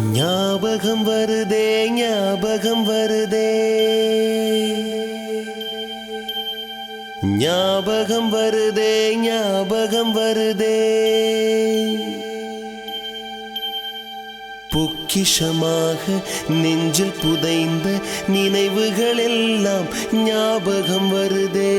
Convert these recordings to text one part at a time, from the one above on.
ஞாபகம் வருதே ஞாபகம் வருதே ஞாபகம் வருதே ஞாபகம் வருதே பொக்கிஷமாக நெஞ்சில் புதைந்த நினைவுகள் எல்லாம் ஞாபகம் வருதே.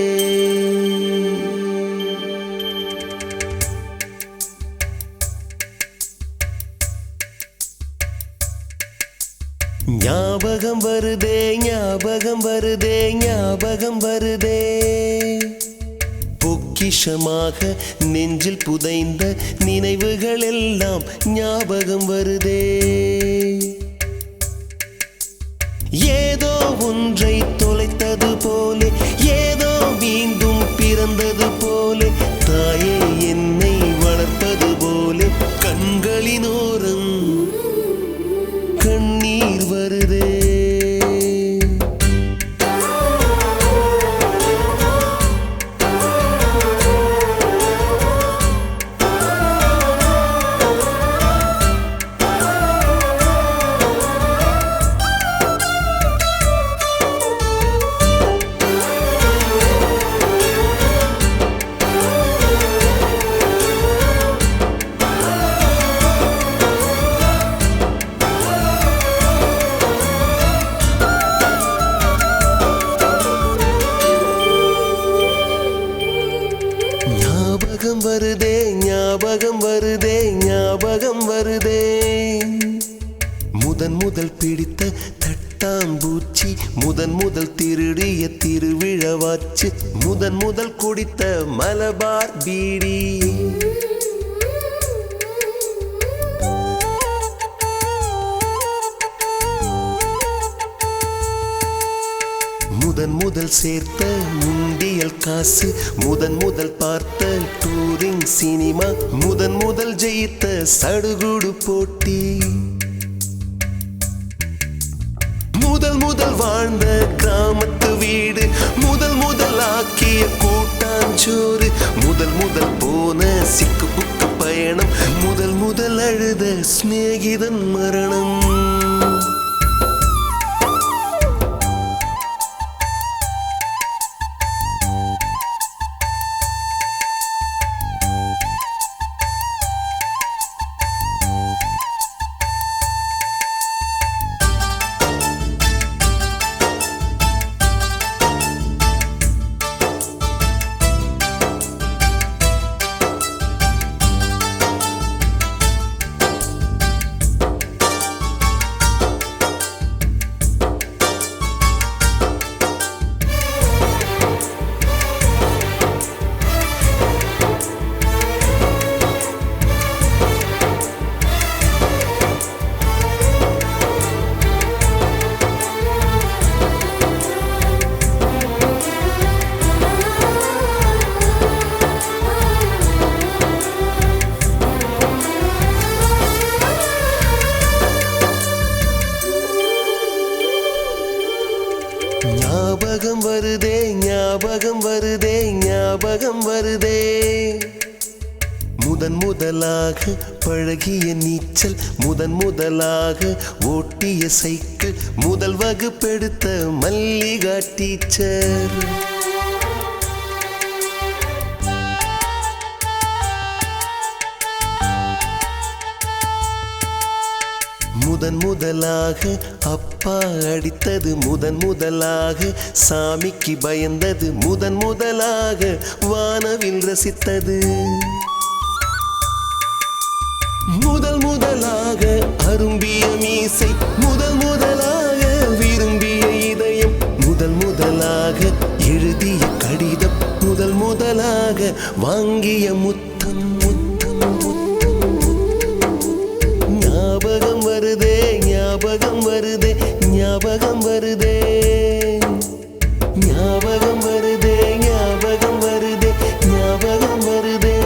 ஞாபகம் வருதே ஞாபகம் வருதே ஞாபகம் வருதே பொக்கிஷமாக நெஞ்சில் புதைந்த நினைவுகள் எல்லாம் ஞாபகம் வருதே. ஏதோ ஒன்றை தொலைத்தது போலே ஏதோ மீண்டும் பிறந்தது போலே தாயே என்னை வளர்ப்பது போலே கண்களினோரம் கண்ணீர் வருதே. ஞாபகம் வருதே ஞாபகம் வருதே ஞாபகம் வருதே முதன் முதல் பிடித்த தட்டாம்பூச்சி முதன் முதல் திருடிய திருவிழவாச்சு முதன் முதல் குடித்த மலபார் பீடி முதன் முதல் சேர்த்த முண்டியல் காசு முதன் முதல் பார்த்த டூரிங் சினிமா முதன் முதல் ஜெயித்த சடுகுடு போட்டி முதல் முதல் வாழ்ந்த கிராமத்து வீடு முதல் முதல் ஆக்கிய கூட்டாஞ்சோறு முதல் முதல் போன சிக்கு புக்கு பயணம் முதல் முதல் அழுத சிநேகிதன் மரணம். ஞாபகம் வருதே ஞாபகம் வருதே ஞாபகம் வருதே முதன் முதலாக பழகிய நீச்சல் முதன் முதலாக ஓட்டிய சைக்கிள் முதல் வகுப்பெடுத்த மல்லிகா டீச்சர் முதன் முதலாக அப்பா அடித்தது முதன் முதலாக சாமிக்கு பயந்தது முதன் முதலாக வானவில் ரசித்தது முதல் முதலாக அரும்பிய மீசை முதல் முதலாக விரும்பிய இதயம் முதல் முதலாக எழுதிய கடிதம் முதல் முதலாக வாங்கிய முத்தம் முத்தம் முத்தம். ஞாபகம் வருதே ஞாபகம் வருதே ஞாபகம் வருதே ஞாபகம் வருதே ஞாபகம் வருதே ஞாபகம் வருதே.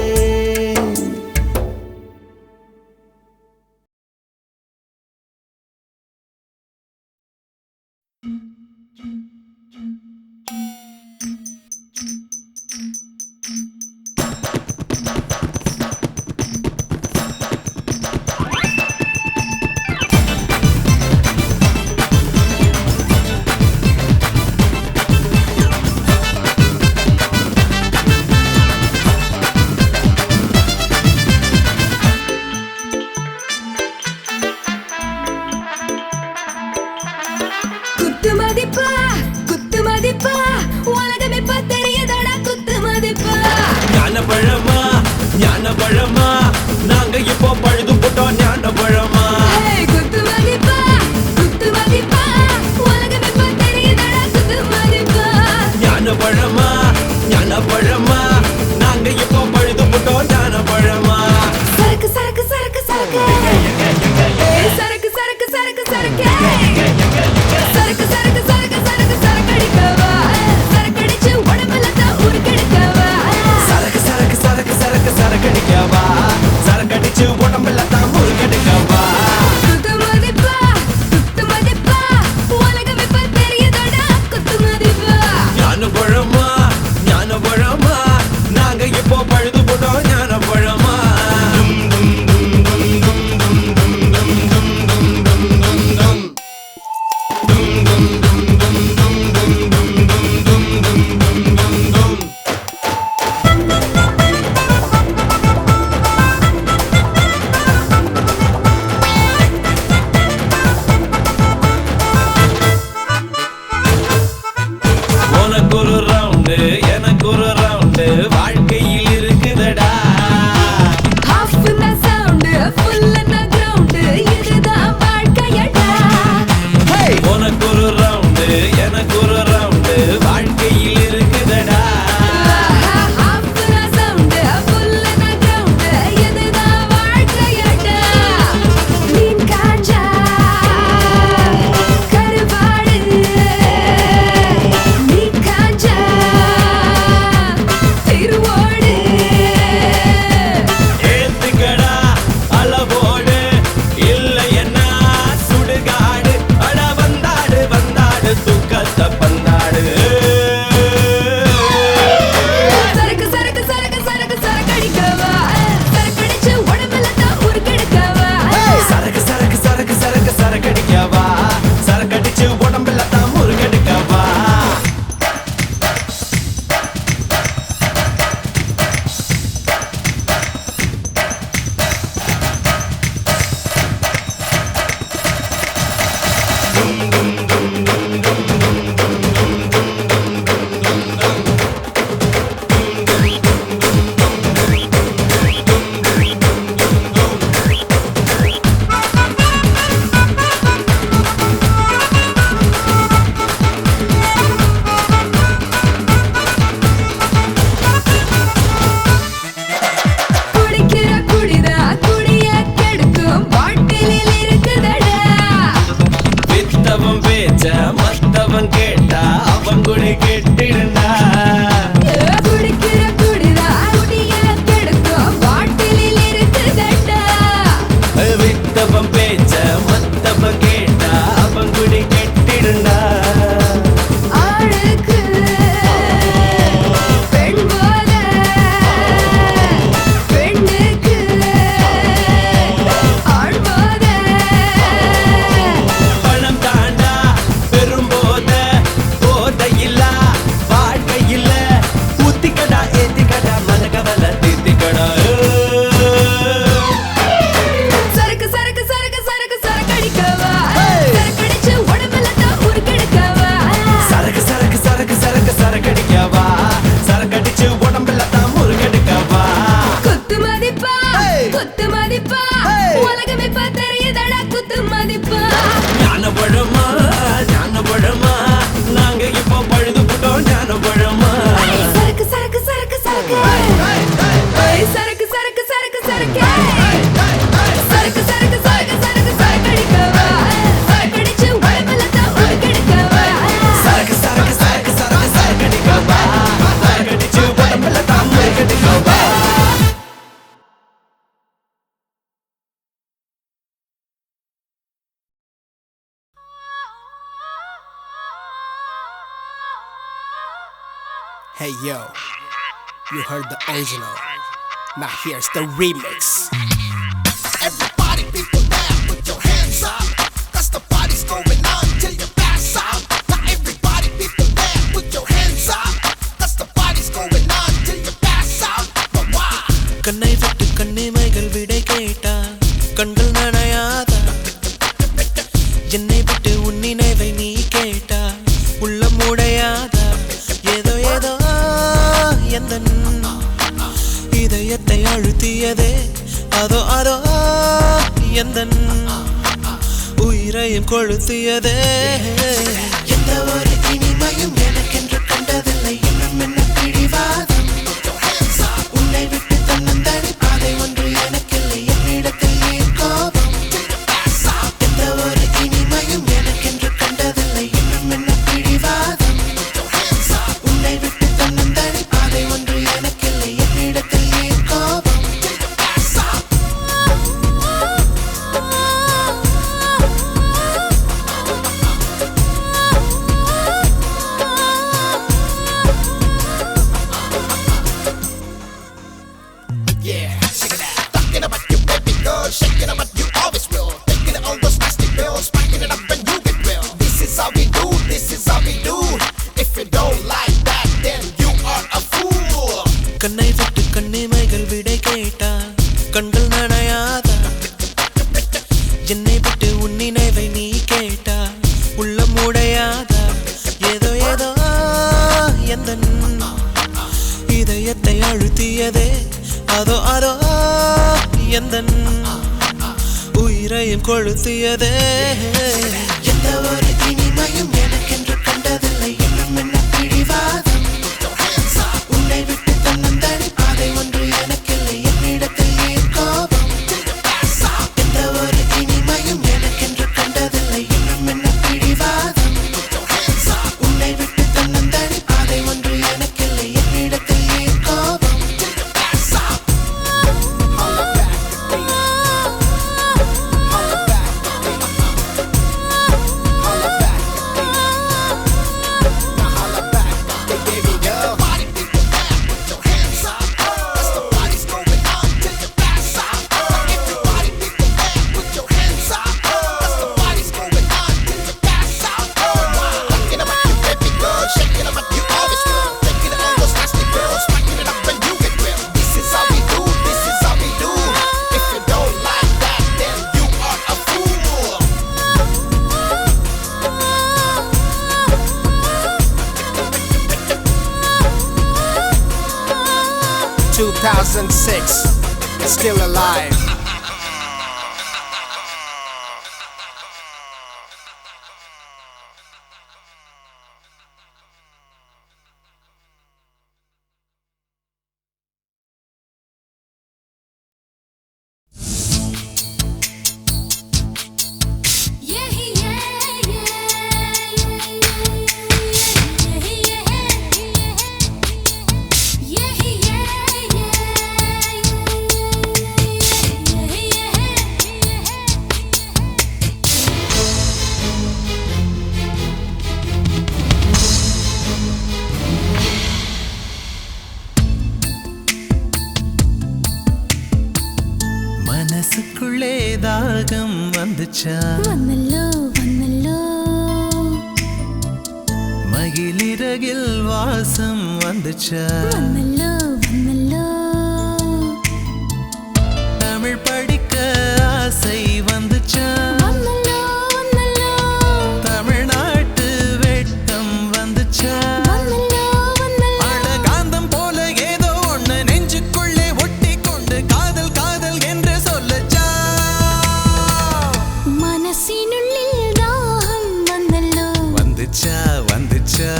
மத்தவ கேட்டா அவங்குடி கெட்டிடுண்டா ஆளுக்கு பெண் போல பெண்ணுக்கு ஆள் போல பணம் தாண்டா பெரும்போத போதையில்லா வாழ்க்கையில ஊத்திக்கடா ஏத்திக்கடா மனகவல தீர்த்திக்கடா சரக்கு சரக்கு சரக்கு சரக்கு சரக்கடிக்கவா சரக்கடிச்சு உடம்புல தான் உருக்கெடுக்கவா சரக்கு சரக்கு சரக்கு சரக்கு சரக்கடிக்கவா சரக்கடிச்சு உடம்புல தான் முருகெடுக்கவா குத்து மதிப்பா குத்து மதிப்பா உலகமே தெரியுதடா குத்து மதிப்பா ஞானப்பழமா ஞானப்பழமா நாங்க இப்போ பழுது போட்டோம் ஞானப்பழமா சரக்கு சரக்கு சரக்கு சரக்கு சரக்கு சரக்கு சரக்கு சரக்கு சரக்கு சரக்கு சரக்கு சரக்கு சரக்கடிக்கவா சரக்கடிச்சு உடம்புல தான் உருக்கெடுக்கவா சரக்கு சரக்கு சரக்கு சரக்கு சரக்கடிக்கவா சரக்கடிச்சு உடம்புல தான் முருகெடுக்கவா Hey yo, you heard the original. Now here's the remix. Everybody people now put your hands up, 'cause the party's going on till you pass out. Now everybody people now put your hands up, 'cause the party's going on till you pass out. But why? கண்ணை விட்டு கண்ணிமைகள் விடை கேட்டா கண்கள் நனையாதா என்னை விட்டு உன் நினைவை நீ கேட்டா உள்ளம் உடையாதா ஏதோ ஏதோ எந்த இதயத்தை அழுத்தியதே அதோ அதோ எந்த உயிரையும் கொளுத்தியதே எந்த ஒரு இனிமையும் எனக்கென்று கண்டதில்லை இன்னும் என்ன பிடிவாதம் உன்னை விட்டு தன்னந்தனி பாதை ஒன்று எனக்கில்லை என்னிடத்தில் ஏன் கோபம் எந்த ஒரு இனிமையும் எனக்கென்று கண்டதில்லை இன்னும் என்ன பிடிவாதம் உன்னை விட்டு தன்னந்தனி பாதை ஒன்று எனக்கில்லை என்னிடத்தில் ஏன் கோபம் Yeah, check it out. Talking about you, baby girl, shaking about you always will. Taking all those nasty pills, packing it up and you get real. This is how we do, this is how we do. If you don't like that, then you are a fool. கண்ணை விட்டு கண்ணிமைகள் விடை கேட்டா கண்கள் நனையாதா என்னை விட்டு உன் நினைவை நீ கேட்டா உள்ளம் உடையாதா ஏதோ ஏதோ எந்த இதயத்தை அழுத்தியதே அதோ அதோ எந்த உயிரையும் கொளுத்தியதே எந்த ஒரு இனிமையும் எனக்கென்று கண்டதில்லை இன்னும் என்ன பிடிவாதம் உன்னை விட்டு தன்னந்தனி பாதை ஒன்று எனக்கில்லை என்னிடத்தில் ஏன் கோபம் எந்த ஒரு இனிமையும் எனக்கென்று கண்டதில்லை இன்னும் என்ன பிடிவாதம் உன்னை விட்டு தன்னந்தனி பாதை ஒன்று எனக்கில்லை என்னிடத்தில் ஏன் கோபம் Holla back to me. Holla back to me. Holla back to me. Now holla back to me, baby girl. Party people now put your hands up, 'cause the party's going on till you pass out. Now everybody people now put your hands up, 'cause the party's going on till you pass out. Talking about you, baby girl, shaking about you always will. Taking all those nasty pills, packing it up and you get real. This is how we do, this is how we do. If you don't like that, then you are a fool. 2006, still alive. வந்துச்சா வந்தல்லோ வந்தல்லோ மகிழிறகில் வாசம் வந்துச்சா வந்தல்லோ வந்தல்லோ தமிழ் படிக்க ஆசை வந்துச்சா வந்தல்லோ வந்தல்லோ தமிழ்நாட்டு வெட்கம் வந்துச்சா வந்தல்லோ வந்தல்லோ அழகாந்தம் போல ஏதோ ஒண்ணு நெஞ்சுக்குள்ளே ஒட்டி கொண்டு காதல் காதல் என்று சொல்லச்சா மனசினுள்ளில் தாகம் வந்தல்லோ வந்துச்சா வந்துச்சா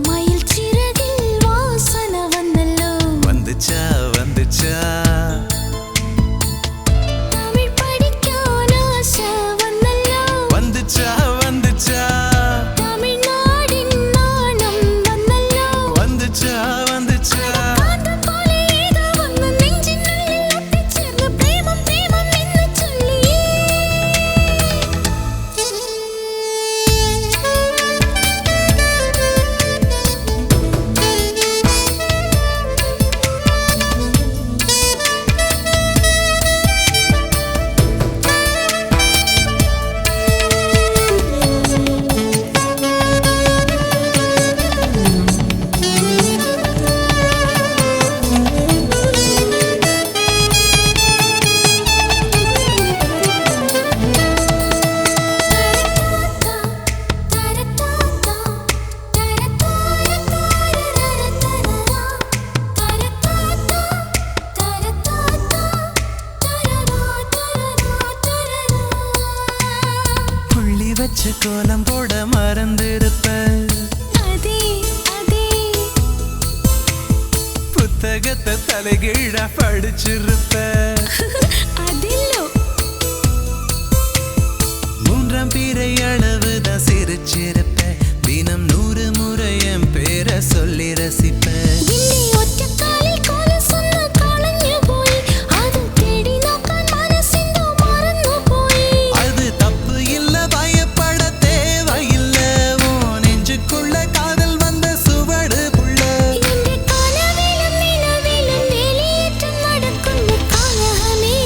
மயில் சிறகில் வாசனை வந்தல்லோ வந்துச்சா வந்துச்சா தமிழ் படிக்க ஆசை வந்தல்லோ வந்துச்சா வந்துச்சா தமிழ்நாடின் நாணம் வந்தல்லோ வந்துச்சா வந்துச்சா காந்தம் போல ஏதோ ஒன்று நெஞ்சினுள்ளில் ஒட்டிச் சேர்ந்து பிரேமம் பிரேமம் என்று சொல்லி புள்ளி வச்ச கோலம் போட மறந்திருப்ப அதே அதே புத்தகத்தை தலைகீழ படிச்சிருப்ப அதில்லோ மூன்றாம் பிறை அளவுதான் சிரிச்சிருப்ப தினம் 100 முறை என் பேரை சொல்லி ரசிப்ப இன்னி ஒற்ற காலில் கோல சொன்ன காலஞ்சு போய் அது தேடி நோக்கான் மனசிந்தோ மறந்து போய் அது தப்பு இல்ல பயப்பட தேவையில்ல உன் நெஞ்சுக்குள்ள காதல் வந்த சுவடு புள்ள என்ற காலவேலம் நிலவேலம் வேலையேற்றம் நடக்கும் காலகமே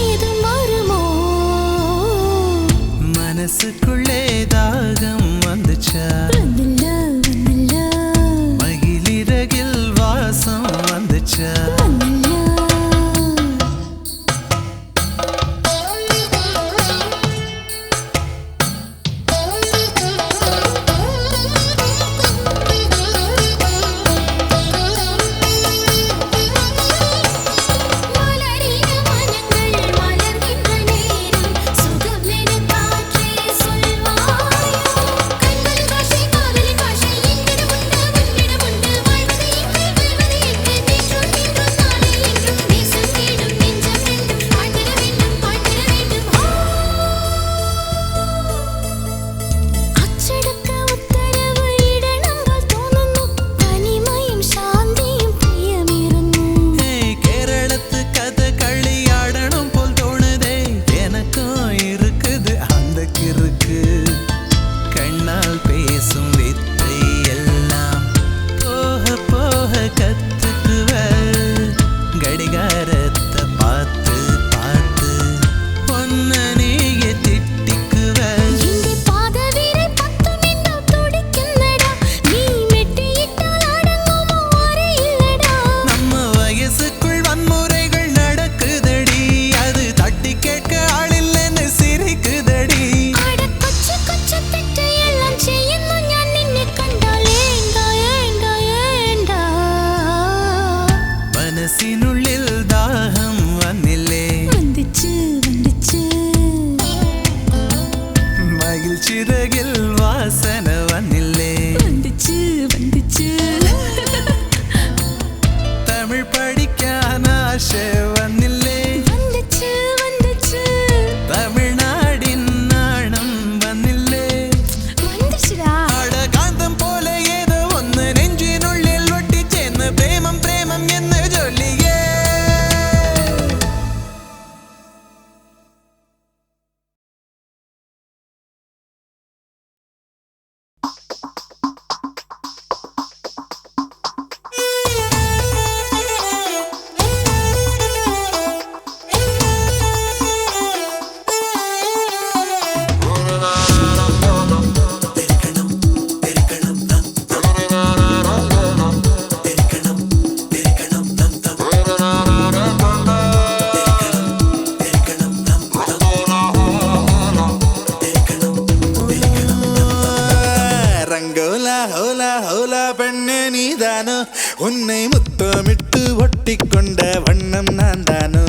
உன்னை முத்தமிட்டு ஒட்டிக்கொண்ட வண்ணம் நான் தானோ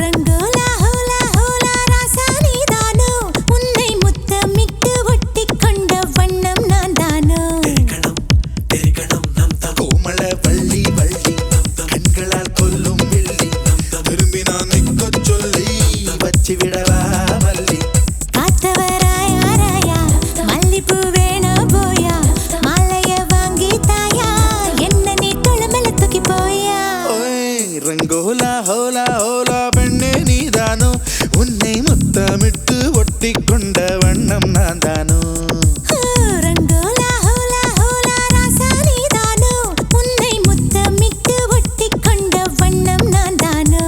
ரங்கோலா ஹோலா ஹோலா ராசா நீதானோ உன்னை முத்தமிட்டு ஒட்டிக்கொண்ட வண்ணம் நான் தானோ கோமள வள்ளி வள்ளி கண்களால் கொல்லும் வெள்ளி திரும்பி நான் நிற்கச் சொல்லி வச்சு விடவா மல்லி காத்தவராயா ராயா மல்லிப்பூ வேணா போயா மாலைய வாங்கி தாயா என்ன நீ தொழமல தூக்கி போயா ஓய் ரங்கோலா ஹோலா ஹோலா பெண்ணே நீதானோ உன்னை முத்தமிட்டு ஒட்டிக்கொண்ட வண்ணம் நான் தானோ ரங்கோலா ஹோலா ஹோலா ராசா நீதானோ உன்னை முத்தமிட்டு ஒட்டிக்கொண்ட வண்ணம் நான் தானோ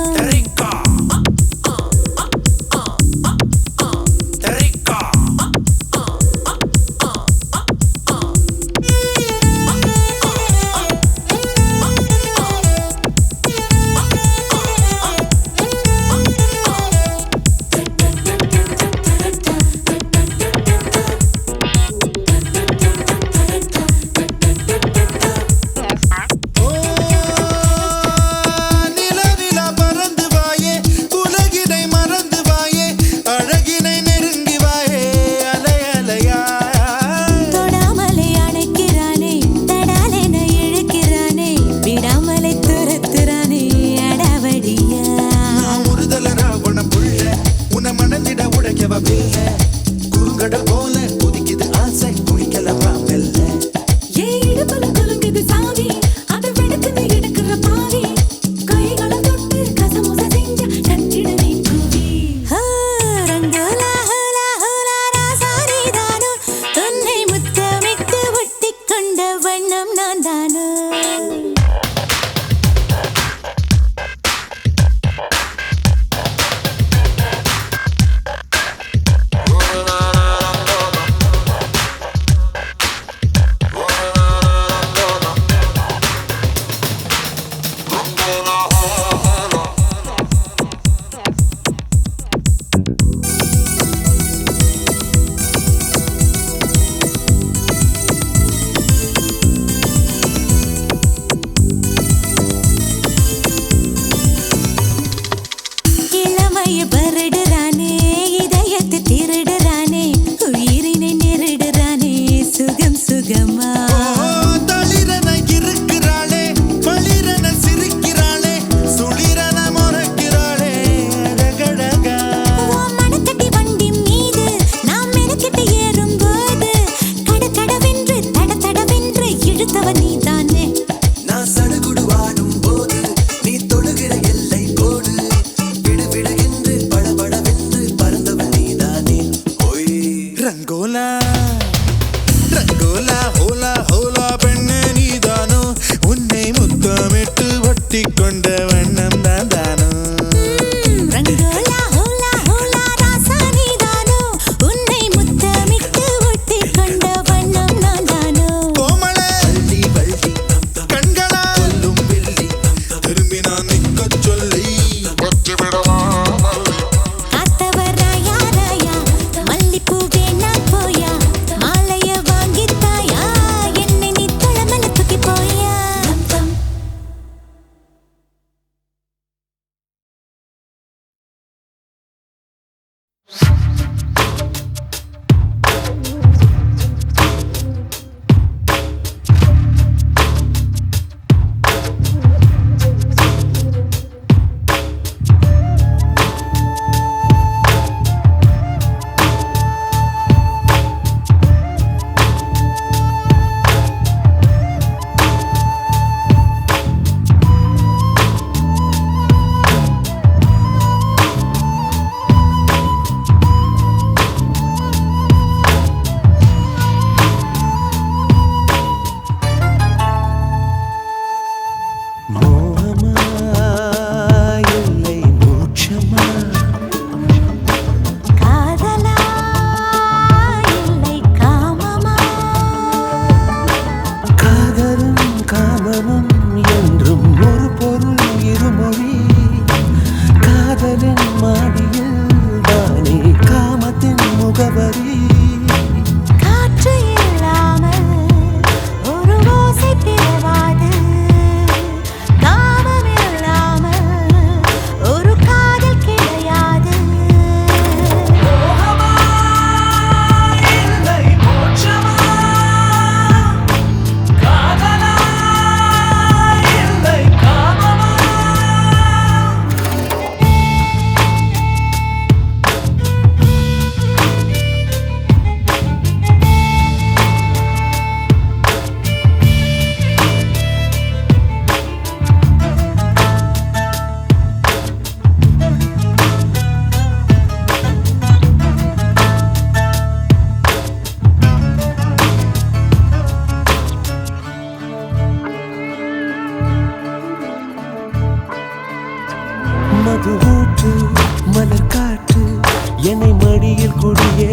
நிலா நிலா பறந்து வாயே உலகினை மறந்து வாயே அழகினை நெருங்கி வாயே அலை அலையா தொடாமலே அணைக்கிறானே தடாலென இழுக்கிறானே விடாமலே துரத்துறானே அடாவடியா நான் ஒருதல ராவணம் புள்ள உன மணந்திட உடைக்கவ பில்ல குறுங்கடல் போல குதிக்குது ஆசை குளிக்கலவா மெல்ல இடுப்புல குலுங்குது சாவி அதை வெடுக்குது எடுக்கிற பாவி கைகளை தொட்டு கசமுச செஞ்ச நச்சிடுவே கூவி ரங்கோலா ஹோலா ஹோலா ராசா நீதானோ உன்னை முத்தமிட்டு ஒட்டிக்கொண்ட வண்ணம் நான் தானோ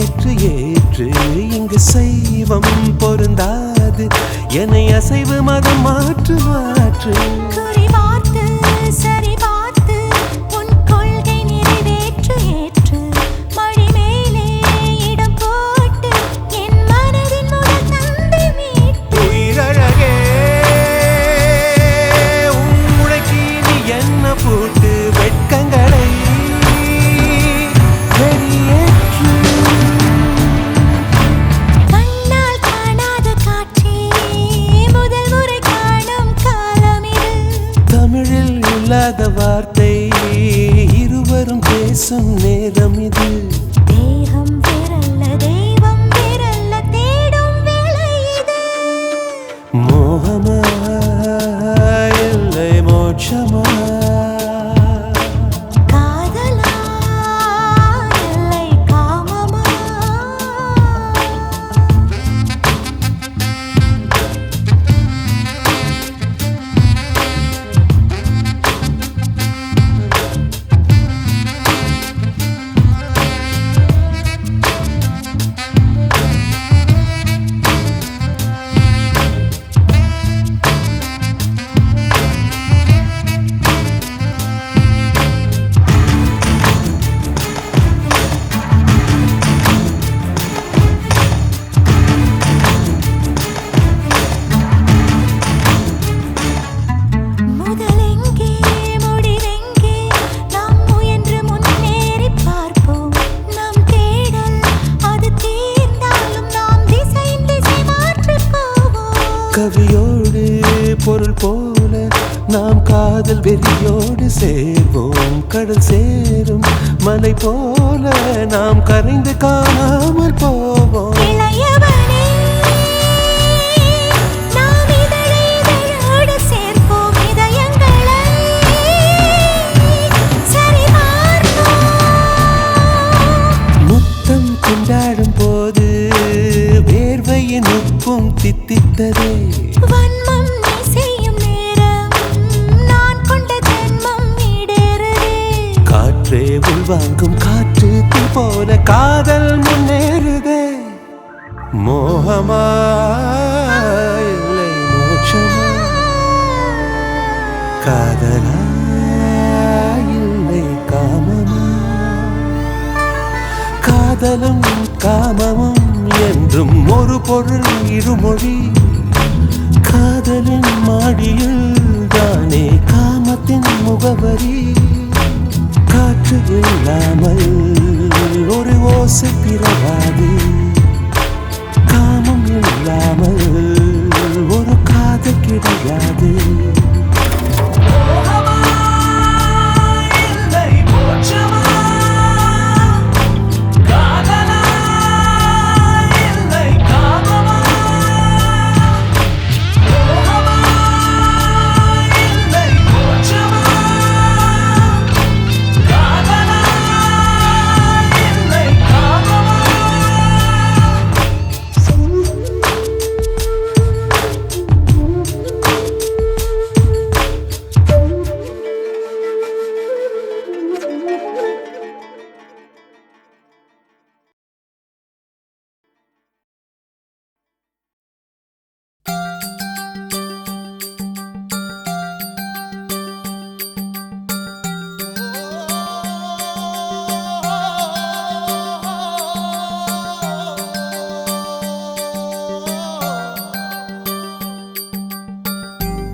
ஏற்று ஏற்று இங்கு சைவம் பொருந்தாது என்னை அசைவு மதம் மாற்று மாற்று குறி பார்த்து சரி பார்த்து உன் கொள்கை நிறைவேற்று ஏற்று மடி மேலே இடம் போட்டு என் மனதின் முதல் தந்தை மீட்டு உயிரழகே உனக்கு நீ என்ன போட்டு வெட்கங்களை வெளியேற்று கண்ணால் காணாத காற்றே முதல் முறை காணும் காலம் இது தமிழில் இல்லாத வார்த்தை இருவரும் பேசும் நேரம் இது தேகம் வேறல்ல தெய்வம் வேறல்ல தேடும் வேளை இது மோகமா இல்லை மோட்சமா காதலா இல்லை காமமா முதலெங்கே முடிவெங்கே நாம் முயன்று முன்னேறி பார்ப்போம் நம் தேடல் அது தீர்ந்தாலும் நாம் திசை மாற்றி போவோம் கவியோடு பொருள் போல நாம் காதல் வெறியோடு சேர்வோம் கடல் சேரும் மலை போல நாம் கரைந்து காணாமல் போவோம் இளையவனே நாம் இதழை இதழோடு சேர்ப்போம் இதயங்களை சரி பார்ப்போம் முத்தம் கொண்டாடும் போது வேர்வையின் உப்பும் தித்தித்ததே வன்மம் நீ செய்யும் நேரம் நான் கொண்ட ஜென்மம் ஈடேறுதே காற்றே உள்வாங்கும் காற்று தீ போல காதல் முன்னேறுதே மோகமா இல்லை மோட்சமா காதலா இல்லை காமமா காதலும் காமமும் என்றும் ஒரு பொருள் இருமொழி காதலின் மாடியில் தானே காமத்தின் முகவரி காற்று இல்லாமல் ஒரு ஓசை பிறவாது காமம் இல்லாமல் ஒரு காதல் கிடையாது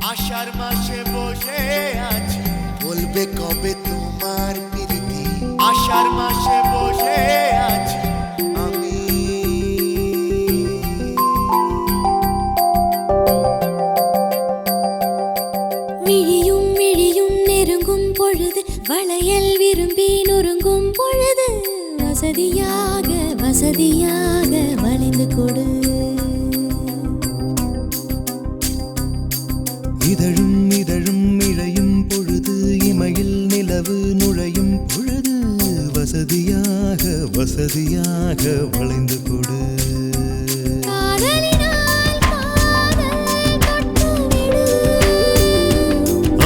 আষাঢ় মাসে বসে আছি বলবে কবে তোমার প্রীতি আষাঢ় মাসে বসে আছি আমি விழியும் விழியும் நெருங்கும் பொழுது வளையல் விரும்பி நொறுங்கும் பொழுது வசதியாக வசதியாக வளைந்து கொடு இதழும் இதழும் இழையும் பொழுது இமையில் நிலவு நுழையும் பொழுது வசதியாக வசதியாக வளைந்து கொடு காதலினால் காதல் தொட்டுவிடு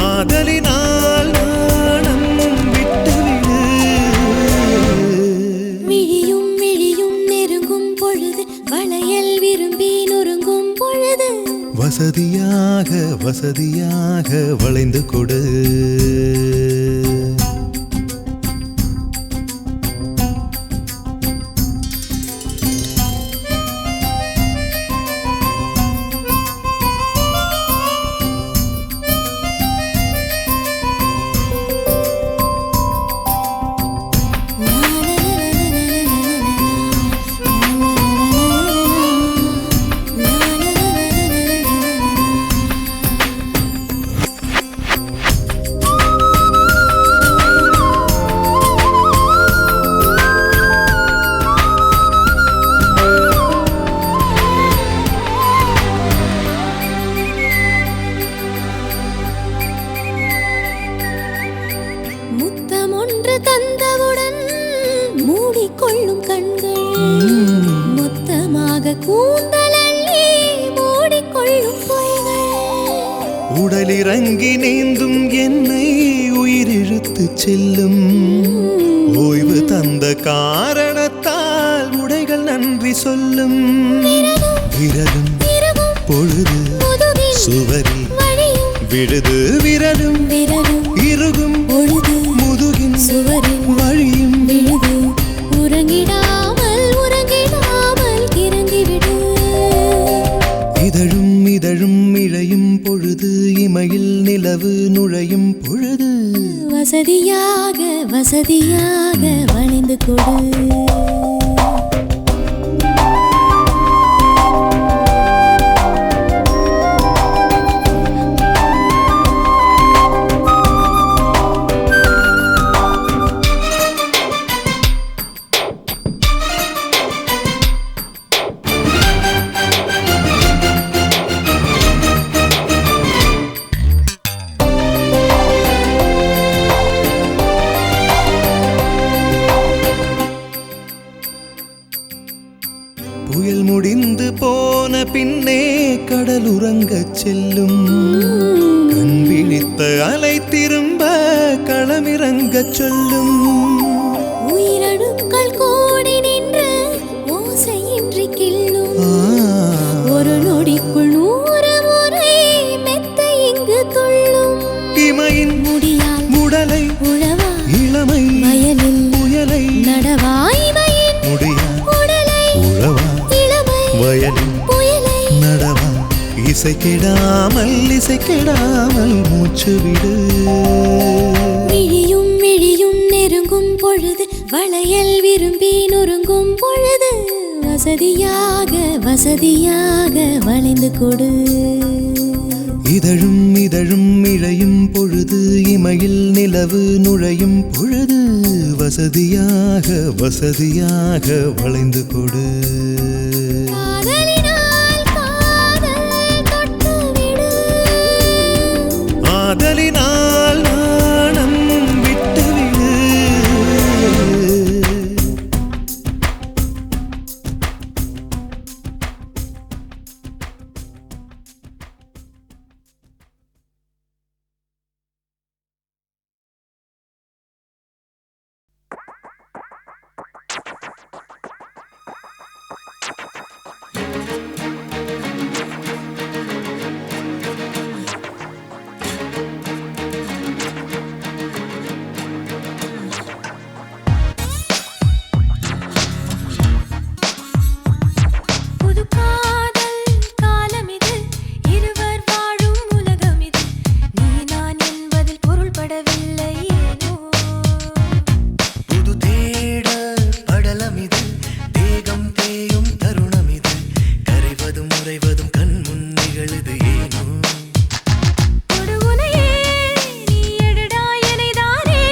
ஆதலினால் நாணம் விட்டுவிடு விழியும் விழியும் வசதியாக வசதியாக வளைந்து கொடு. முத்தம் ஒன்று தந்தவுடன் மூடிக்கொள்ளும் கண்கள் மொத்தமாக கூந்தல் அள்ளி மூடிக்கொள்ளும் பொய்கள். உடலிறங்கி நீந்தும் என்னை உயிரிழுத்து செல்லும். ஓய்வு தந்த காரணத்தால் உடைகள் நன்றி சொல்லும். விரலும் பொழுது சுவரில் விழுது விரலும் இறுகும் பொழுது முதுகின் சுவரில் வழியும் விழுது. உறங்கிடாமல் உறங்கிடாமல் கிறங்கிவிடு. இதழும் இதழும் இழையும் பொழுது இமையில் நிலவு நுழையும் பொழுது. வசதியாக வசதியாக வளைந்து கொடு. புயல் முடிந்து போன பின்னே கடல் உறங்கச் செல்லும். கண் விழித்த அலை திரும்ப களமிறங்கச் சொல்லும். உயிரணுக்கள் கூடி நின்று ஓசையின்றி கிள்ளும். ஒரு நொடிக்குள் 100 முறை மெத்த இங்கு துள்ளும். இமையின் முடியால் உடலை உழவா இளமை வயலில் புயலை நடவா. இமையின் முடியால் உடலை உழவா இளமை வயலில் புயலை நடவா. இசை கெடாமல் மூச்சு விடு. விழியும் விழியும் நெருங்கும் பொழுது வளையல் விரும்பி நொறுங்கும் பொழுது. வசதியாக வசதியாக வளைந்து கொடு. இதழும் இதழும் இழையும் பொழுது இமையில் நிலவு நுழையும் பொழுது. வசதியாக வசதியாக வளைந்து கொடு. காதலினால் காதல் தொட்டுவிடு. ஆதலினால் நாணம் விட்டுவிடு. புது காதல் காலமிது, இருவர் வாழும் உலகமிது. நீ நான் என்பதில் பொருள்படவில்லை ஏனோ. புது தேடல் படலமிது, தேகம் தேயும் தருணமிது. கரைவதும் உறைவதும் கண் முன் நிகழுது ஏனோ. தொடுவுனையே நீ எடுடா எனைதானே.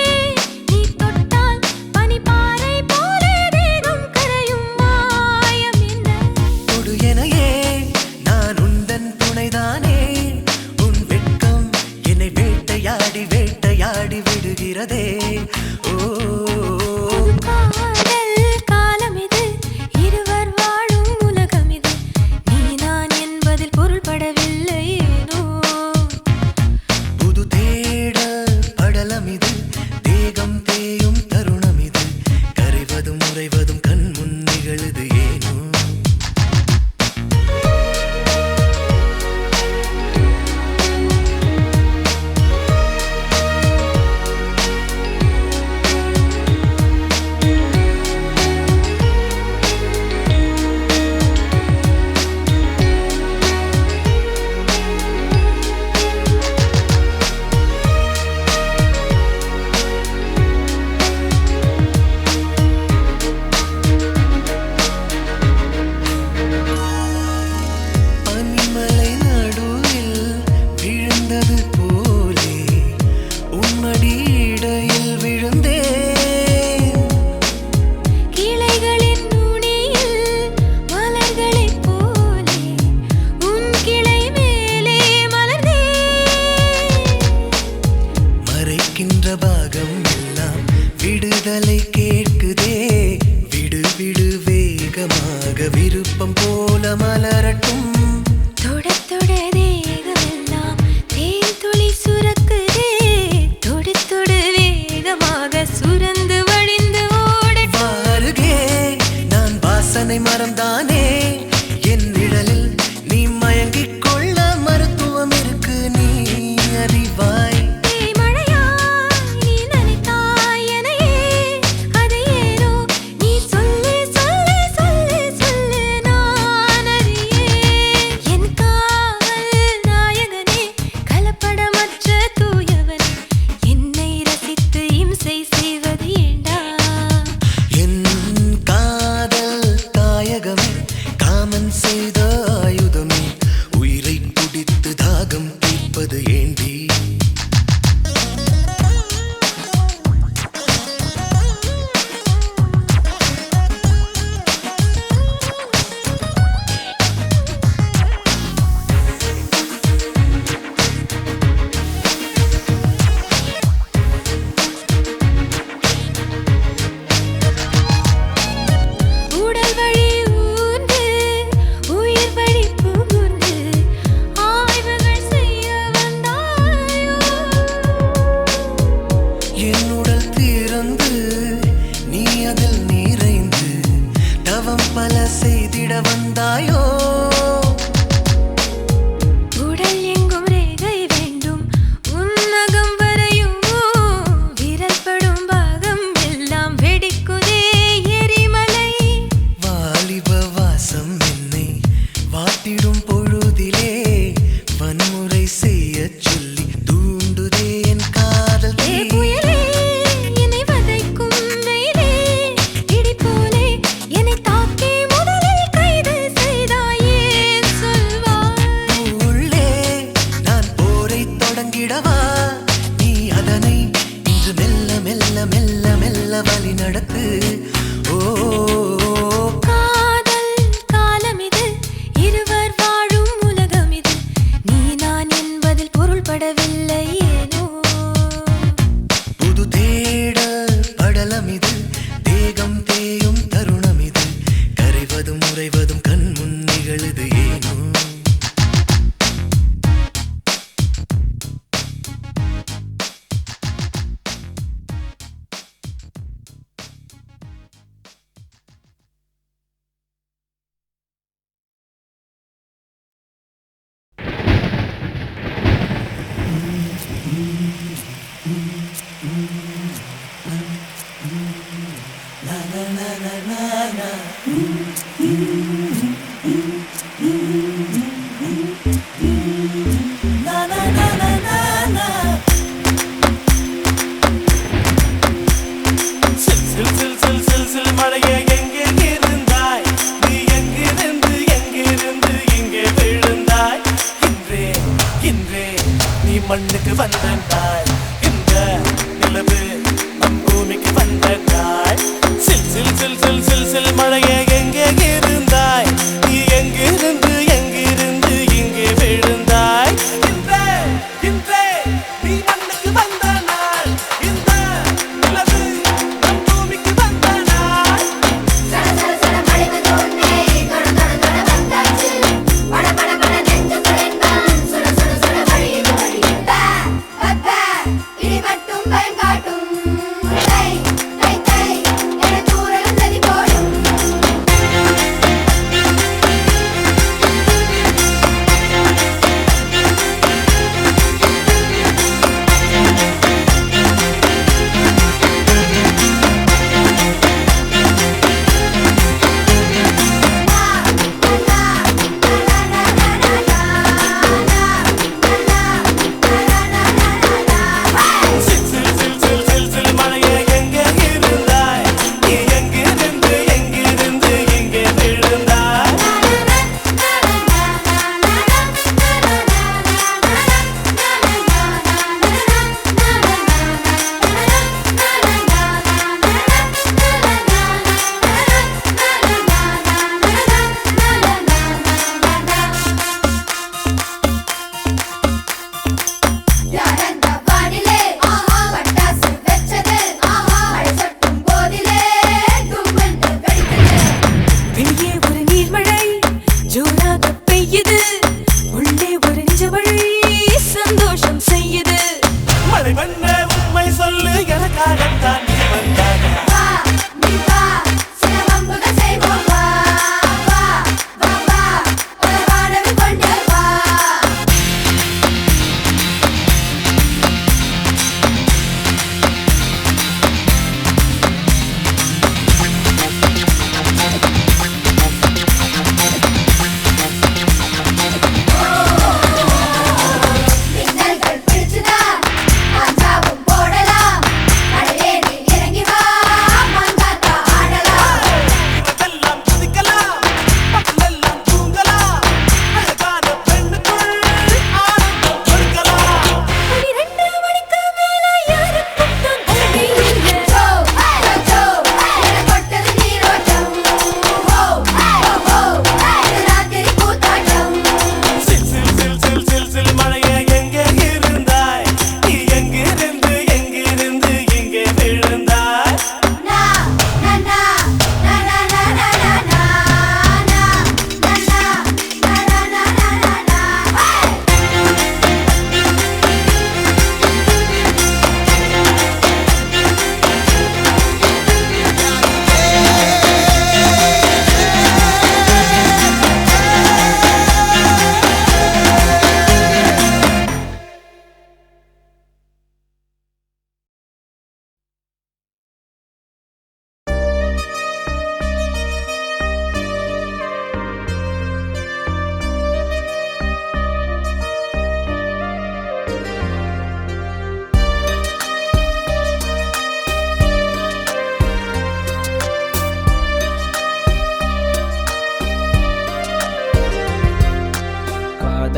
நீ தொட்டால் பனிப்பாறை போலே தேகம் கரையும் மாயம் என்ன. தொடு எனையே நான் உந்தன் துணைதானே. உன் வெட்கம் என்னை வேட்டையாடி வேட்டையாடி விடுகிறதே. காதல் காலமிது, இருவர் வாழும் உலகமிது. நீ நான் என்பதில் பொருள்படவில்லை ஏனோ. புது தேடல் படலமிது, தேகம் தேயும் தருணமிது. கரைவதும் உறைவதும் கண் முன் நிகழுது ஏனோ. புஷ்பம் போல மலரட்டும். தொட தொட தேகமெல்லாம் தேன் துளி சுரக்குதே. தொடு தொடு வேகமாக சுரந்து வழிந்து ஓடட்டும். அருகே நான் வாசனை மறந்தானே. என் நிழலில் நீ மயங்கிக் கொள்ள மருத்துவம் இருக்கு, நீ அறிவாய். நீ நினைத்தாய் எனையே, அதை ஏனோ நீ சொல்லு சொல்லு சொல்லு சொல்லு நான் அறியேன். என் காவல் நாயகனே, கலப்படமற்ற தூயவனே, என்னை ரசித்து இம்சை செய்வது ஏண்டா? என் காதல் தாயகமே, காமன் செய்த ஆயுதமே, உயிரை துடித்து தாகம் தீர்ப்பது ஏண்டி? உடல் வழி ஊர்ந்து உயிர் வழி புகுந்து ஆய்வுகள் செய்ய வந்தாயோ? என் உடல் திறந்து நீ அதில் நிறைந்து தவம் பல செய்திட வந்தாயோ? உடல் எங்கும் ரேகை வேண்டும், உன்னகம் வரையுமோ? விரல் படும் பாகம் எல்லாம் வெடிக்குதே எரிமலை. வாலிப வாசம் என்னை வாட்டிடும் பொழுதிலே வன்முறை செய்யச் சொல்லி தூண்டுதே என் காதல் ஏ தீ. புயலே, என்னை வதைக்கும் வெயிலே, இடி போலே என்னை தாக்கி முதலில் கைது செய்தாயே சொல்வாய். உள்ளே நான் போரை தொடங்கிடவா? நீ அதனை இன்று மெல்ல மெல்ல மெல்ல மெல்ல வழி நடத்து. ஓ காதல் காலம் இது, இருவர் வாழும் உலகம் இது. நீ நான் என்பதில் பொருள்படவில்லை ஏனோ? புது தேடல் படலம் இது, தேகம் தேயும் தருணம் இது, கரைவதும் உறைவதும் கண் முன் நிகழுது ஏனோ? சில் சில் சில் சில் சில் சில் மழையே எங்கே இருந்தாய்? நீ எங்கிருந்து எங்கிருந்து இங்கே விழுந்தாய்? இன்றே இன்றே நீ மண்ணுக்கு வந்தாய், இந்த நிலவு நம் பூமிக்கு வந்தாய். சில் சில் சில் சில் சில் சில் மழையே எங்கே இருந்தாய்?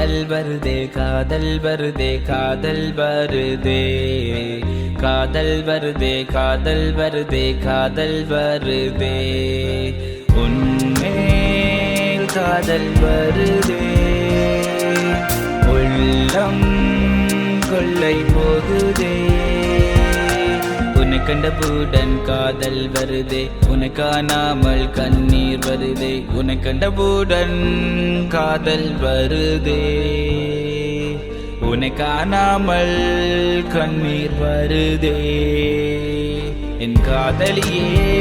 காதல் வருதே காதல் வருதே காதல் வருதே காதல் வருதே காதல் வருதே காதல் வருதே உன்மேல் காதல் வருதே உள்ளம் கொள்ளை போகுதே உன்னை கண்டவுடன் காதல் வருதே உன்னை காணாமல் கண்ணீர் வருதே உன்னை கண்டவுடன் காதல் வருதே உன்னை காணாமல் கண்ணீர் வருதே என் காதலியே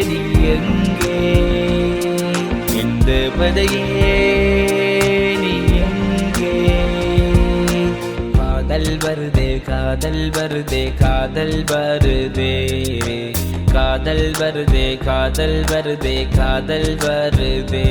நீ எங்கே எந்த பதையே நீ எங்கே காதல் வருதே காதல் வருதே காதல் வருதே காதல் வருதே காதல் வருதே காதல் வருதே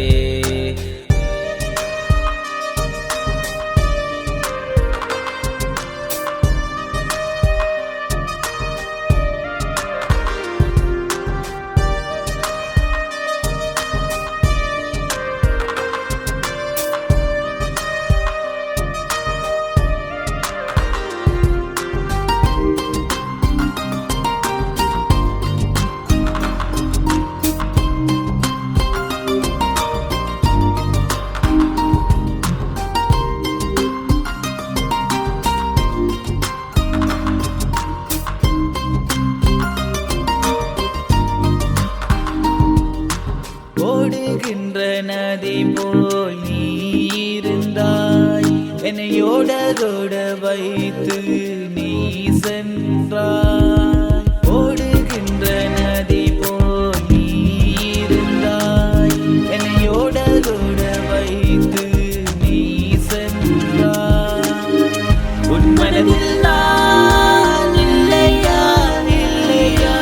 ஓடுகின்ற நதி போல் நீ இருந்தாய் என்னையோடதோட வைத்து நீ சென்றாய் ஓடுகின்ற நதி போல் நீ இருந்தாய் என்னையோடதோட வைத்து நீ சென்றாய் உன் மனதில் நான் இல்லையா இல்லையா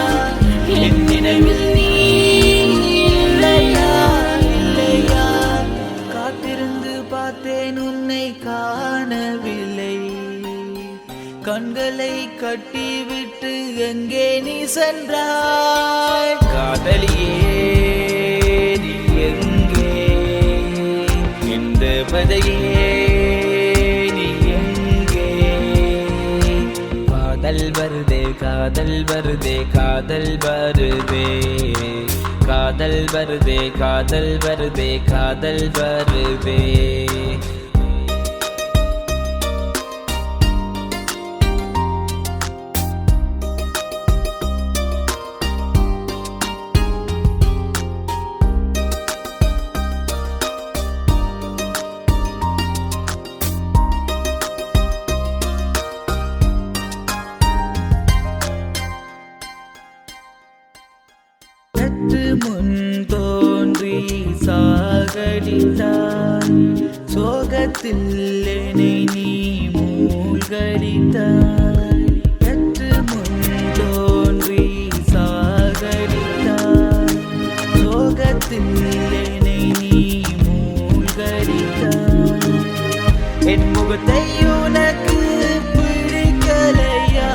என் நினைவில் நீ காணவில்லை கண்களை கட்டிவிட்டு எங்கே நீ சென்றாய் காதலியே நீ எங்கே எந்த பதையே நீ எங்கே காதல் வருதே காதல் வருதே காதல் வருதே காதல் வருதே காதல் வருதே காதல் வருதே முன் தோன்றி சாகடித்தாய் சோகத்தில் என்னை நீ மூழ்கடித்தாய் சற்று முன் தோன்றி சாகடித்தாய் சோகத்தில் என்னை நீ மூழ்கடித்தாய் என் முகத்தை உனக்கு பிடிக்கலையா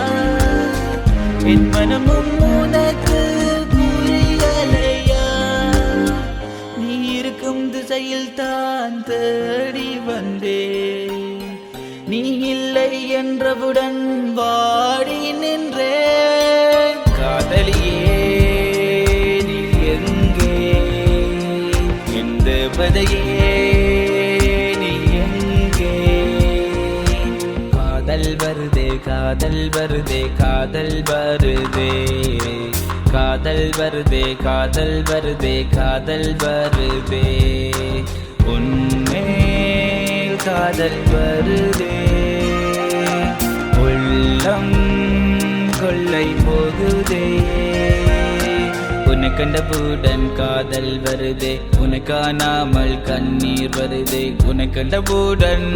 என் மனமும் உனக்கு திசையில் தான் தேடி வந்தேன் நீ இல்லை என்றவுடன் வாடி நின்றேன் காதலியே நீ எங்கே எந்த பதையே நீ எங்கே காதல் வருதே காதல் வருதே காதல் வருதே காதல் வருதே காதல் வருதே காதல் வருதே உன்மேல் காதல் வருதே உள்ளம் கொள்ளை போகுதே உன்னை கண்டவுடன் காதல் வருதே உன்னை காணாமல் கண்ணீர் வருதே உன்னை கண்டவுடன்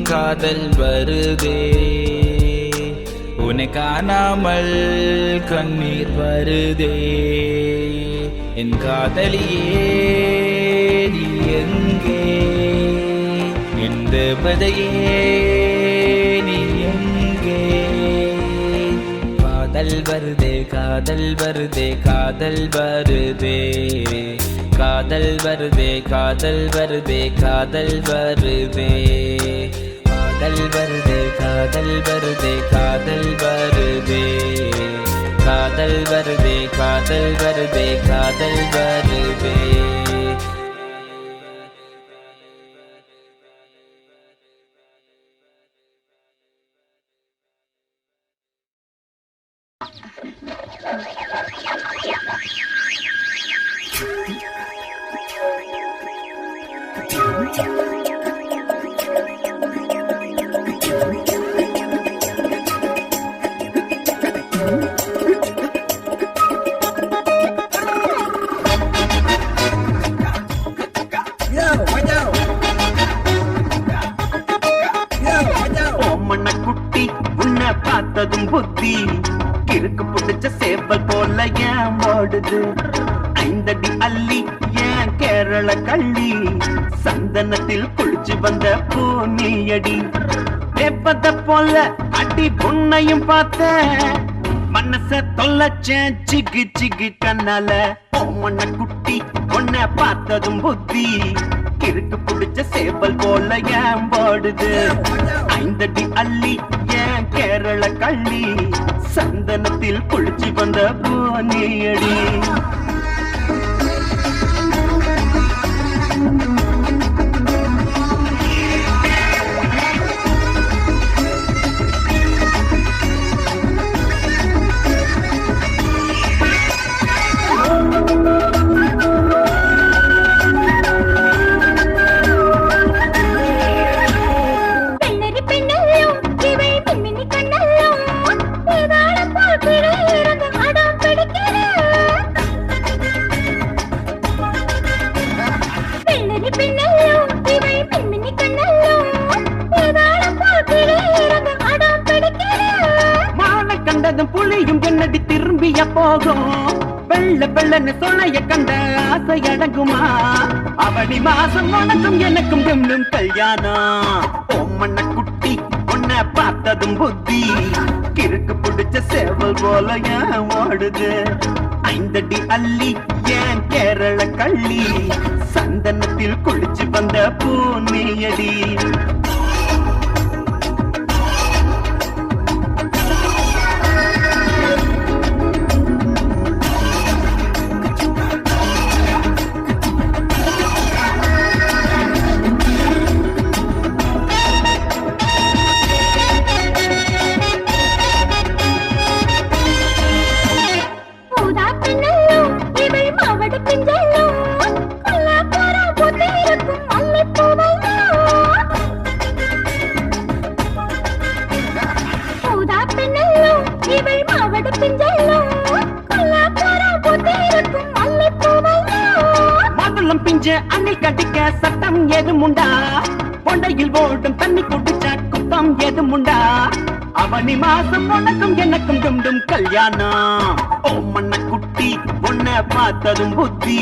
காதல் வருதே உன்னை காணாமல் கண்ணீர் வருதே என் காதலியே நீ எங்கே எந்த பதையே நீ எங்கே காதல் வருதே காதல் வருதே காதல் வருதே காதல் வருதே காதல் வருதே காதல் வருதே காதல் வருதே காதல் வருதே காதல் வருதே காதல் வருதே காதல் வருதே காதல் வருதே குட்டி உன்னை பார்த்ததும் புத்தி கிறுக்கு பிடிச்ச சேவல் போல ஏன் ஓடுது ஐந்தடி அள்ளி ஏன் கேரள கள்ளி சந்தனத்தில் குளிச்சு வந்த பூனியடி வேப்பத போல அடி பொண்ணையும் பார்த்த மனச தொல்லச்சேன் சிக்கு சிக்கு கண்ணால ஓமண்ண குட்டி உன்னை பார்த்ததும் புத்தி கிறுக்கு பிடிச்ச சேவல் போல ஏன் ஓடுது ஐந்தடி அள்ளி ஏன் கேரள கள்ளி சந்தனத்தில் குளிச்சு வந்த பூனியடி புலியும் என்னடி திரும்பிய போகும் வெள்ள வெள்ளன்னு சொன்னைய கண்ட ஆசை அடங்குமா அவனி மாசம் உனக்கும் எனக்கும் திம்னும் கல்யாணம் ஓமண்ண குட்டி உன்னை பார்த்ததும் புத்தி கிறுக்கு பிடிச்ச சேவல் போல ஏன் ஓடுது ஐந்தடி அள்ளி ஏன் கேரள கள்ளி சந்தனத்தில் குளிச்சு வந்த பூனியடி அணில் கட்டிக்க சட்டம் ஏதுமுண்டா பொண்டையில் ஓடும் தண்ணி குடிச்சா குத்தம் ஏதுமுண்டா அவனி மாசம் உனக்கும் எனக்கும் டும் கல்யாணம் ஓமண்ண குட்டி உன்னை பார்த்ததும் புத்தி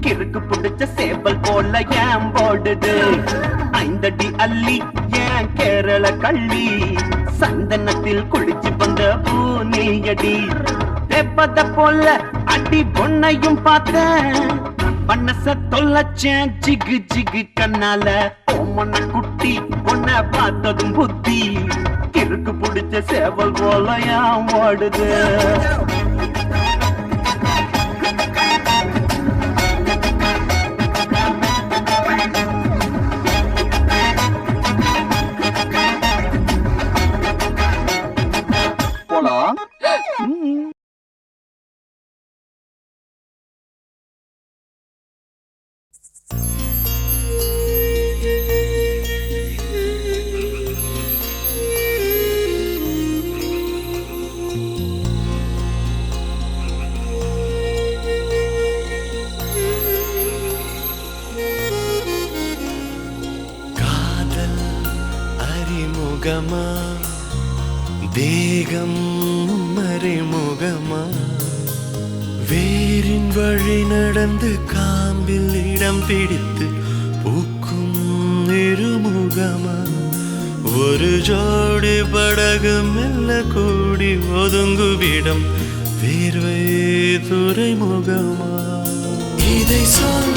கிறுக்கு பிடிச்ச சேவல் போல ஏன் போடுது ஐந்தடி அள்ளி ஏன் கேரள கள்ளி சந்தனத்தில் குளிச்சு வந்த பூனியடி வேப்பத போல அடி பொண்ணையும் பார்த்த மனச தொல்லச்சேன் ஜிகு ஜிகு கண்ணால ஓமண்ண குட்டி உன்னை பார்த்ததும் புத்தி கிறுக்கு பிடிச்ச சேவல் போல ஏன் ஓடுது போலாம் அறிமுகமா தேகம் மறைமுகமா வேரின் வழி நடந்து காம்பில் இடம் பிடித்து பூக்கும் இருமுகமா ஒரு ஜோடி படகு மெல்ல கூடி ஒதுங்குவிடம் வேர்வை துறைமுகமா இதை சொல்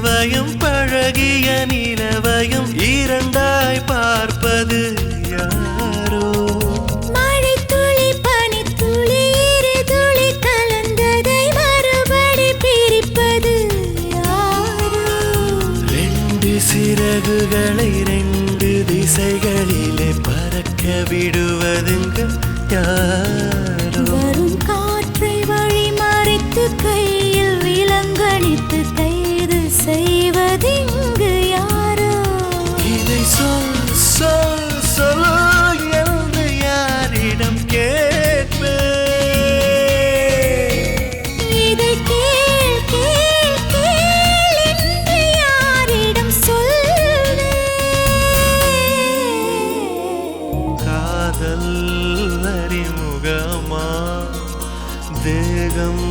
இரவையும் பழகிய நிலவையும் இரண்டாய் பார்ப்பது யாரோ மழை துளி பனி துளி இரு துளி கலந்ததை மறுபடி பிரிப்பது யாரோ ரெண்டு சிறகுகளை ரெண்டு திசைகளிலே பறக்க விடுவதுங்க யாரோ வரும் காற்றை வழி மறைத்து கையில் விலங்கடித்து கைது செய்வதிங்கு யாரோ இதை சொல் சொல் சொல் என்று யாரிடம் கேட்பேன் இதை கேள் கேள் கேள் என்று யாரிடம் சொல்வேன் காதல் அறிமுகமா தேகம்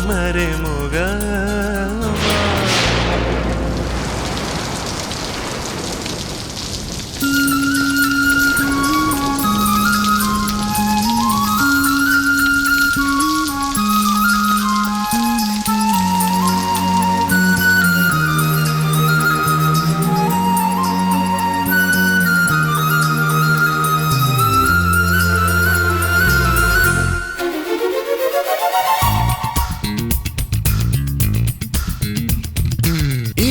மறைமுகமா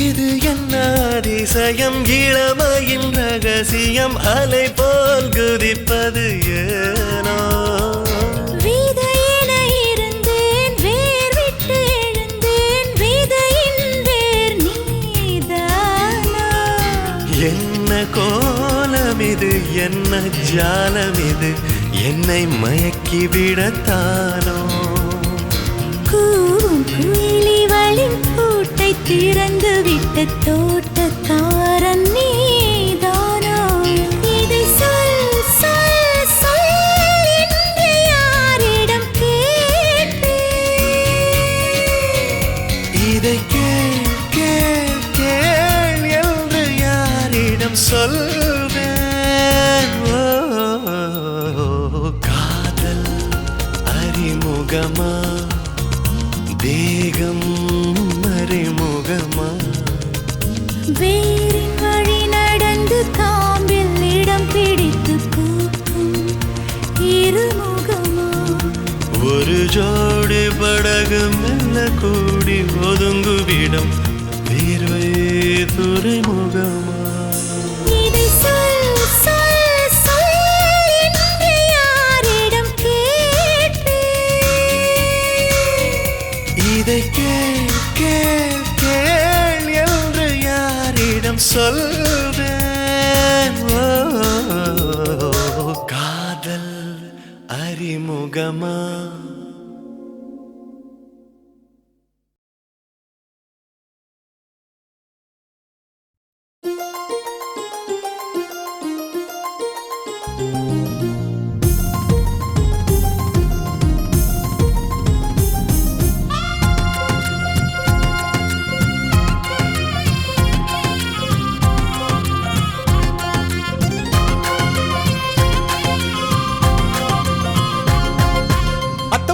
இது என்ன அதிசயம் இளமையின் ரகசியம் அலை போல் குதிப்பது ஏனோ விதையென இருந்தேன் வேர் விட்டு எழுந்தேன் விதையின் வேர் நீதானா என்ன கோலம் இது என்ன ஜாலம் இது என்னை மயக்கிவிடத்தானோ கூவும் குயிலிவளின் கூட்டை திறந்து விட்ட தோட்டக்காரன் நீதானோ இதை சொல் சொல் சொல் என்று யாரிடம் கேட்பேன் இதை கேள் கேள் கேள் என்று யாரிடம் சொல்வேன் ஓ, காதல் அறிமுகமா தேகம் மறைமுகமா வேரின் வழி நடந்து காம்பில் இடம் பிடித்து பூக்கும் இருமுகமா ஒரு ஜோடி படகு மெல்ல கூடி ஒதுங்குவிடம் தீர்வை துறைமுகமா இதை சொல் சொல் சொல் என்று யாரிடம் கேட்பேன் இதை கேள் கேள் கேள் என்று யாரிடம் சொல்வேன் ஓ, காதல் அறிமுகமா அத்த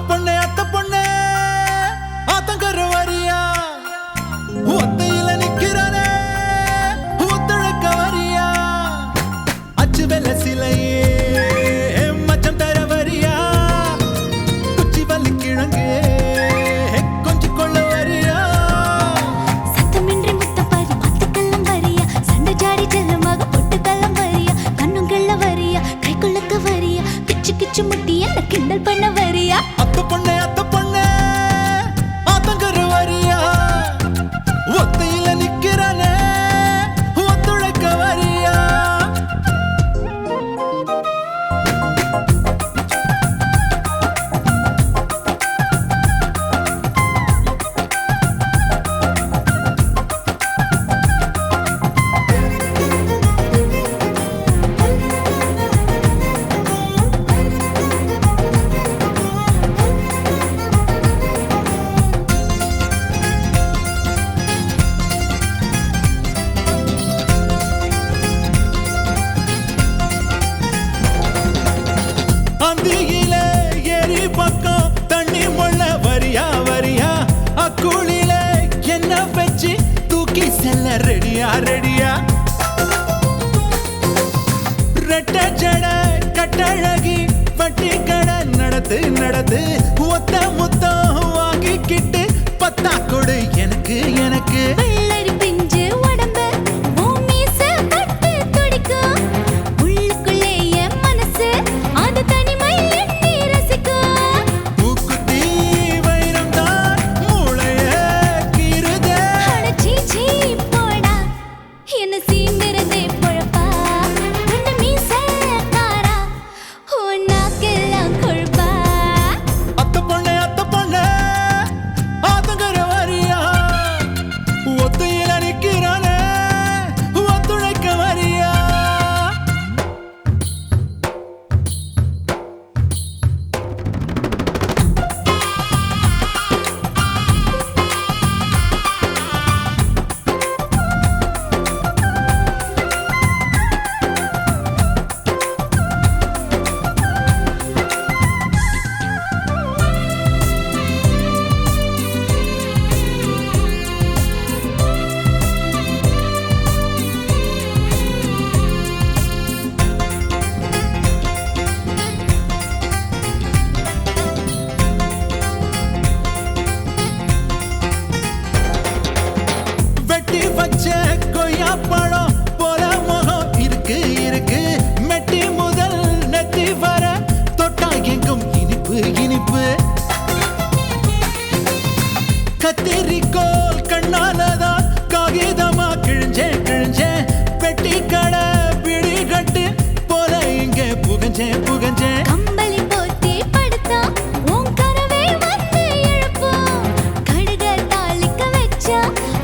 நடத்து நடத்து ஒத்த முத்தம் வாங்கிக்கிட்டு பத்தா கொடு எனக்கு எனக்கு வெள்ளரி பிஞ்சு உடம்பு பூமிச பட்டு துடிக்கும் உள்ளுக்குள்ளே என் மனசு அது தனிமை எண்ணி ரசிக்கும் மூக்குத்தி வைரம் தான் மூளைய கீறுதே அடச்சி சீ போடா என்ன சீண்டுறதே பொழப்பா உன்ன மீசக்காரா உன்னாக்கெல்லாம் கொழுப்பா அத்த பொண்ணே ஆத்தங்கர வரியா ஒத்தையில நிக்கிறானே ஒத்துழைக்க வரியா வெட்டி வச்ச கொய்யா பழம் போல முகம் இருக்கு இருக்கு மெட்டி முதல் நெத்தி வர தொட்டா எங்கும் இனிப்பு இனிப்பு கத்திரிக்கோல் கண்ணாலதான் காகிதமா கிழிஞ்சேன் கிழிஞ்சேன் பெட்டி கடை பிடி கட்டு போல இங்க புகஞ்சேன் புகஞ்சேன் கம்பளி போத்தி படுத்தா உன் கரவே வந்து இழுப்போம் கடுக தாளிக்க வச்சா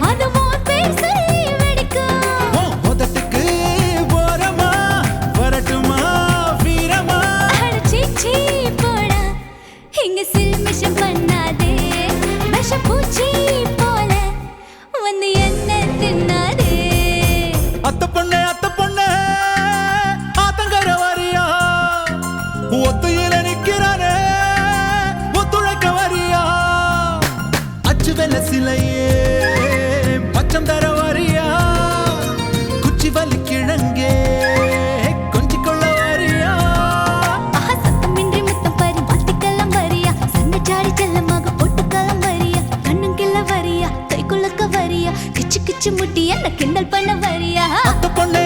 அது உன் பேர் சொல்லி வெடிக்கும் உதட்டுக்கு ஓரமா வரட்டுமா வீரமா அடச்சி சீ போடா இங்க சில்மிஷம் பண்ணாதே விஷப்பூச்சி போல வந்து என்ன தின்னாதே அத்த பொண்ணே ஆத்தங்கர வரியா ஒத்தையில நிக்கிறானே ஒத்துழைக்க வரியா அச்சு வெள்ள சிலையே பச்சம் தர வரியா குச்சி வலி கிழங்கே கொஞ்சி கொள்ள வரியா ஆஹா சத்தமின்றி முத்தம் பறி வாத்திக்கலாம் வரியா சண்டை சாடி செல்லமாக போட்டுக்கலாம் வரியா கண்ணும் கிள்ள வரியா கை குலுக்க வரியா கிச்சு கிச்சு முட்டி என்ன கிண்டல் பண்ண வரியா அத்த பொண்ணே